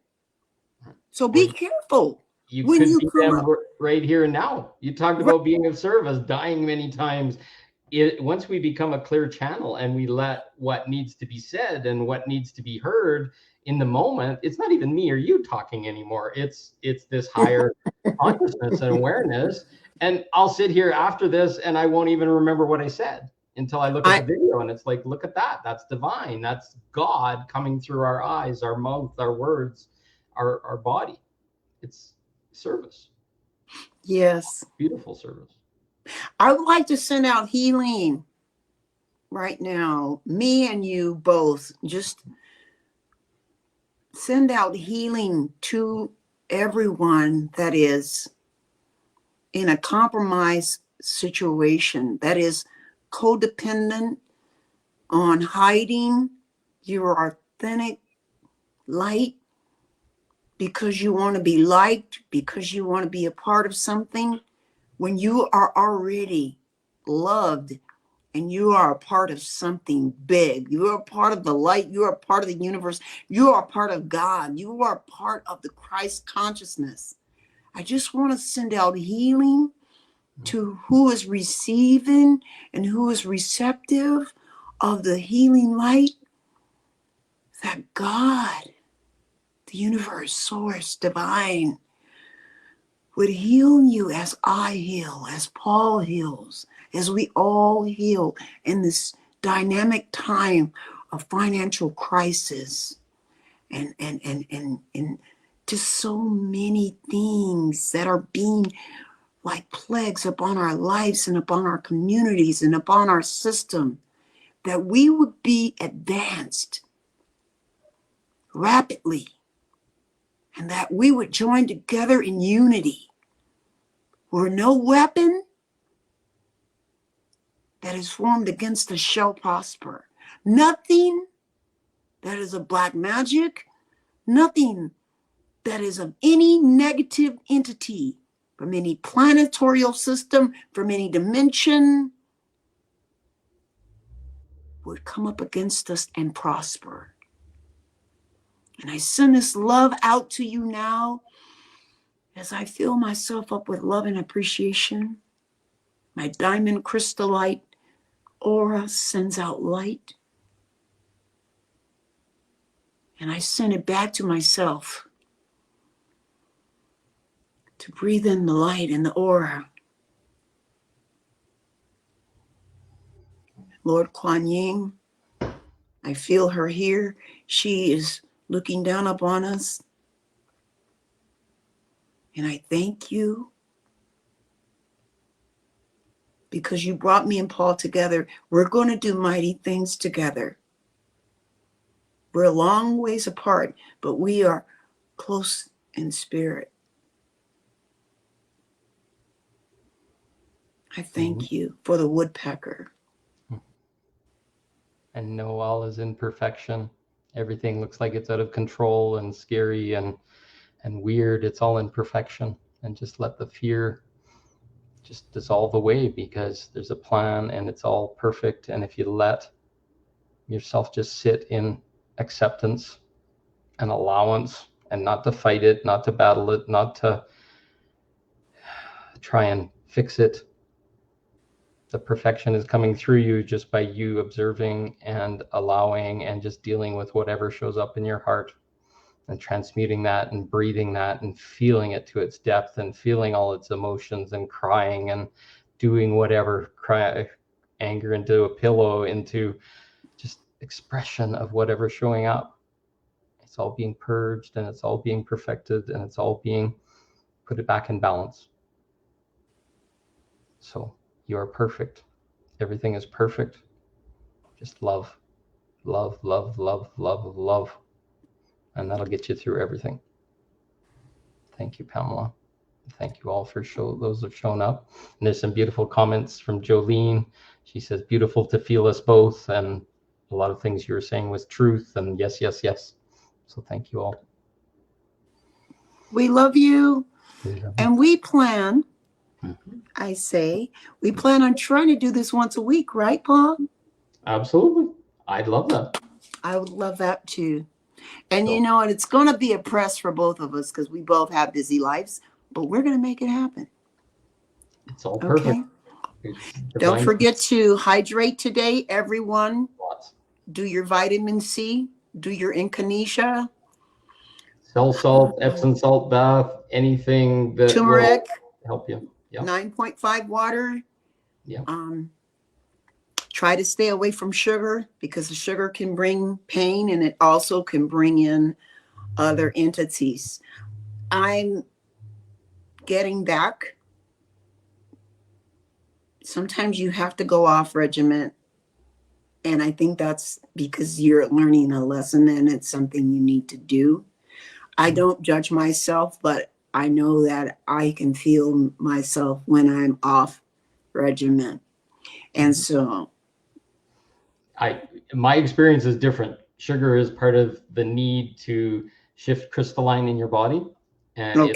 So or be careful you when could you be come them up. right here and now. You talked Right. about being of service, dying many times. Once we become a clear channel and we let what needs to be said and what needs to be heard in the moment, it's not even me or you talking anymore. It's this higher consciousness and awareness. And I'll sit here after this and I won't even remember what I said until I look at the I, video and it's like, look at that. That's divine. That's God coming through our eyes, our mouth, our words, our body. It's service, yes, beautiful service. I would like to send out healing right now. Me and you both just send out healing to everyone that is in a compromised situation, that is codependent on hiding your authentic light because you want to be liked, because you want to be a part of something, when you are already loved and you are a part of something big. You are a part of the light. You are a part of the universe. You are a part of God. You are part of the Christ consciousness. I just want to send out healing to who is receiving and who is receptive of the healing light that God, the universe, source, divine, would heal you as I heal, as Paul heals, as we all heal in this dynamic time of financial crisis and just so many things that are being like plagues upon our lives and upon our communities and upon our system, that we would be advanced rapidly and that we would join together in unity where no weapon that is formed against us shall prosper. Nothing that is of black magic, nothing that is of any negative entity from any planetarial system, from any dimension, would come up against us and prosper. And I send this love out to you now as I fill myself up with love and appreciation. My diamond crystallite aura sends out light. And I send it back to myself to breathe in the light and the aura. Lord Kuan Yin, I feel her here. She is looking down upon us. And I thank you because you brought me and Paul together. We're going to do mighty things together. We're a long ways apart, but we are close in spirit. I And, thank you for the woodpecker. and know all is imperfection. Everything looks like it's out of control and scary and weird. It's all imperfection. And just let the fear just dissolve away because there's a plan and it's all perfect. And if you let yourself just sit in acceptance and allowance and not to fight it, not to battle it, not to try and fix it, the perfection is coming through you just by you observing and allowing and just dealing with whatever shows up in your heart and transmuting that and breathing that and feeling it to its depth and feeling all its emotions and crying and doing whatever, cry anger into a pillow, into just expression of whatever's showing up. It's all being purged and it's all being perfected and it's all being put it back in balance. So you are perfect. Everything is perfect. Just love, love, love, love, love, love. And that'll get you through everything. Thank you, Pamela. Thank you all for those have shown up. And there's some beautiful comments from Jolene. She says, beautiful to feel us both. And a lot of things you were saying was truth. And yes, yes, yes. So thank you all. We love you. And we plan, we plan on trying to do this once a week, right, Paul? Absolutely. I'd love that. I would love that too. And you know, and it's going to be a press for both of us because we both have busy lives, but we're going to make it happen. It's all perfect. Don't forget to hydrate today, everyone. Do your vitamin C. Do your unconditional. Cell salt, Epsom salt bath, anything that turmeric will help you. Yep. 9.5 water. Yeah. Try to stay away from sugar because the sugar can bring pain and it also can bring in other entities. I'm getting back. Sometimes you have to go off regimen. And I think that's because you're learning a lesson and it's something you need to do. I don't judge myself, but I know that I can feel myself when I'm off regimen. And so my experience is different. Sugar is part of the need to shift crystalline in your body. And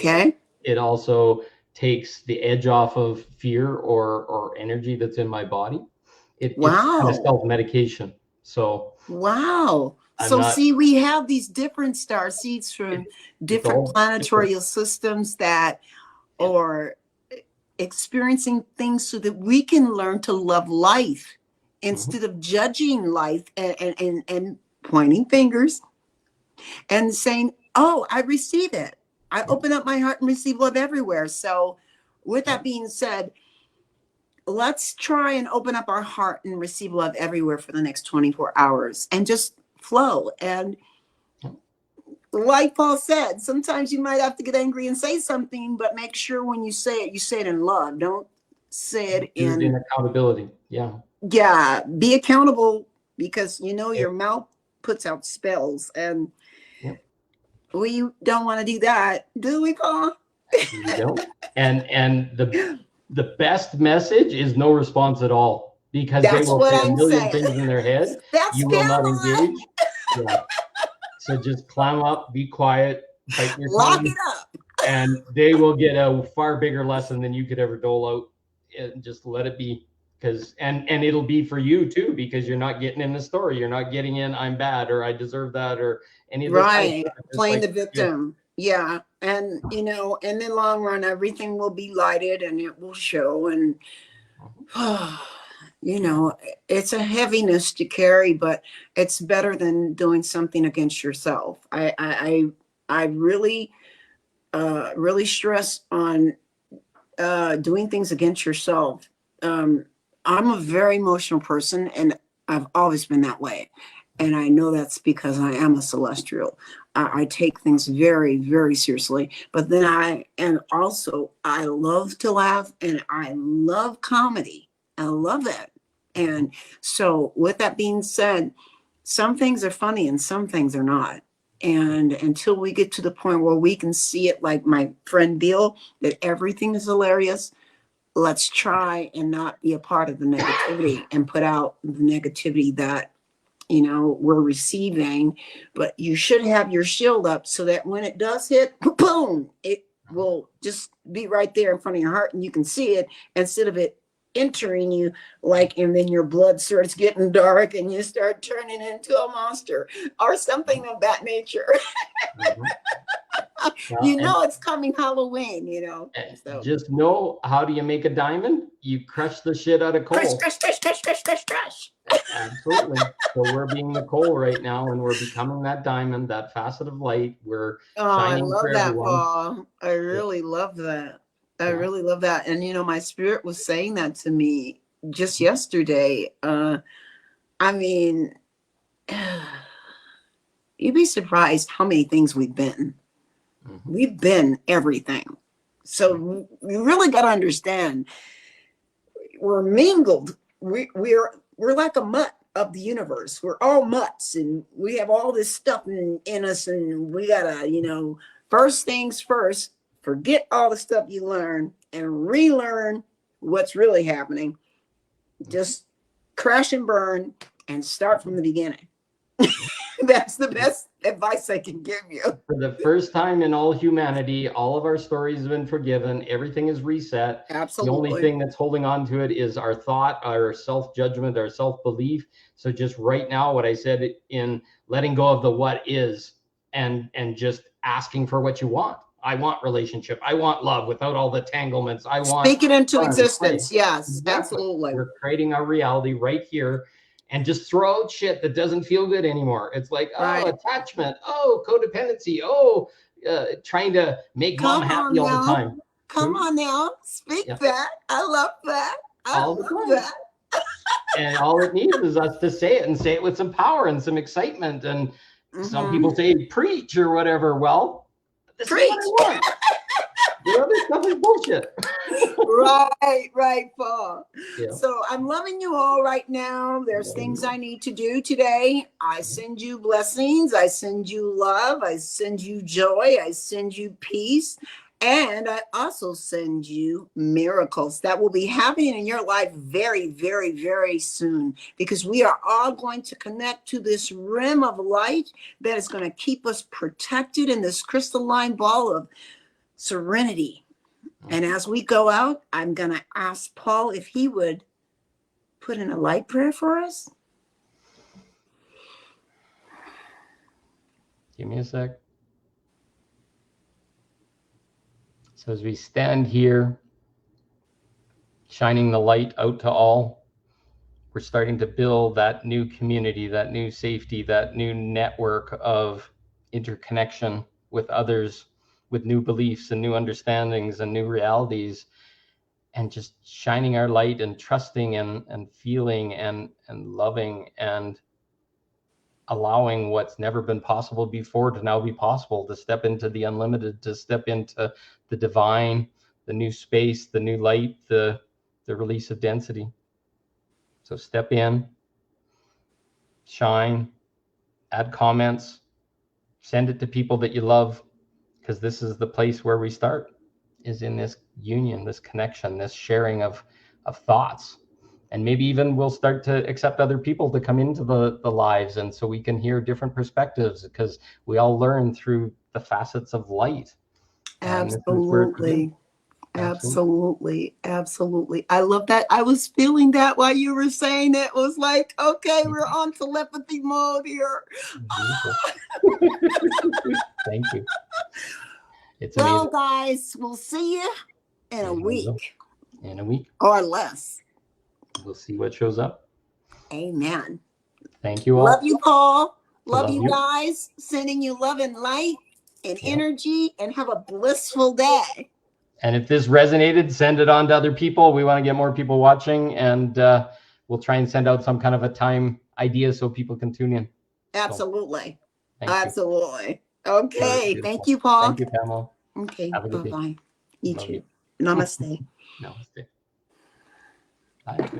it also takes the edge off of fear or energy that's in my body. It's kind of self-medication. So see, we have these different star seeds from different planetary systems that are experiencing things so that we can learn to love life instead of judging life and pointing fingers and saying, oh, I receive it. I open up my heart and receive love everywhere. So with that being said, let's try and open up our heart and receive love everywhere for the next 24 hours and just flow. And like Paul said, sometimes you might have to get angry and say something, but make sure when you say it in love. Don't say it in accountability. Yeah. Be accountable because your mouth puts out spells and we don't want to do that, do we, Paul? You don't. And the best message is no response at all, because they will say a million things in their head. You will not engage. So just clam up, be quiet, bite your lock tongue, it up, and they will get a far bigger lesson than you could ever dole out. And just let it be, because and it'll be for you too, because you're not getting in the story. You're not getting in I'm bad or I deserve that or any of this kind of stuff. Playing the victim. Yeah. And in the long run, everything will be lighted and it will show. And it's a heaviness to carry, but it's better than doing something against yourself. I really stress on doing things against yourself. I'm a very emotional person and I've always been that way. And I know that's because I am a celestial. I take things very, very seriously. But then I love to laugh and I love comedy. I love it. And so with that being said, some things are funny and some things are not. And until we get to the point where we can see it like my friend Bill, that everything is hilarious, let's try and not be a part of the negativity and put out the negativity that we're receiving. But you should have your shield up so that when it does hit, boom, it will just be right there in front of your heart and you can see it instead of it entering you, and then your blood starts getting dark and you start turning into a monster or something of that nature. It's coming Halloween, So. Just know, how do you make a diamond? You crush the shit out of coal. Crush. Absolutely. So we're being the coal right now, and we're becoming that diamond, that facet of light. We're shining for everyone. I love that, Paul. I really love that. I really love that. And, my spirit was saying that to me just yesterday. You'd be surprised how many things we've been. We've been everything. So we really got to understand we're mingled. We're like a mutt of the universe. We're all mutts, and we have all this stuff in us, and we gotta, first things first, forget all the stuff you learn and relearn what's really happening. Just crash and burn and start from the beginning. That's the best advice I can give you. For the first time in all humanity, all of our stories have been forgiven. Everything is reset. Absolutely. The only thing that's holding on to it is our thought, our self-judgment, our self-belief. So just right now, what I said in letting go of the what is and just asking for what you want. I want relationship. I want love without all the tanglements. I want speak it into fun, existence. play. Yes, Exactly. absolutely. We're creating our reality right here. And just throw out shit that doesn't feel good anymore. It's like, Right. attachment, codependency, trying to make mom happy all the time. Come on now, speak that. I love that. All the time. And all it needs is us to say it and say it with some power and some excitement. And some people say preach or whatever. Well, this is what I want. The other stuff is bullshit. Right, Paul. Yeah. So I'm loving you all right now. There's things I need to do today. I send you blessings. I send you love. I send you joy. I send you peace. And I also send you miracles that will be happening in your life very, very, very soon, because we are all going to connect to this rim of light that is going to keep us protected in this crystalline ball of serenity. And as we go out, I'm going to ask Paul if he would put in a light prayer for us. Give me a sec. So as we stand here, shining the light out to all, we're starting to build that new community, that new safety, that new network of interconnection with others, with new beliefs and new understandings and new realities, and just shining our light and trusting and feeling and loving and allowing what's never been possible before to now be possible, to step into the unlimited, to step into the divine, the new space, the new light, the release of density. So step in, shine, add comments, send it to people that you love, because this is the place where we start, is in this union, this connection, this sharing of thoughts. And maybe even we'll start to accept other people to come into the lives, and so we can hear different perspectives, because we all learn through the facets of light. Absolutely. I love that. I was feeling that while you were saying it. Was like, okay, we're on telepathy mode here. Thank you. It's well, amazing. Guys, we'll see you in a week. In a week. Or less. We'll see what shows up. Amen. Thank you all. Love you, Paul. Love you guys. Sending you love and light and energy, and have a blissful day. And if this resonated, send it on to other people. We want to get more people watching, and we'll try and send out some kind of a time idea so people can tune in. Absolutely. So, absolutely. Okay. Thank you, Paul. Thank you, Pamela. Okay. Bye-bye. You too. Namaste. Namaste. Bye.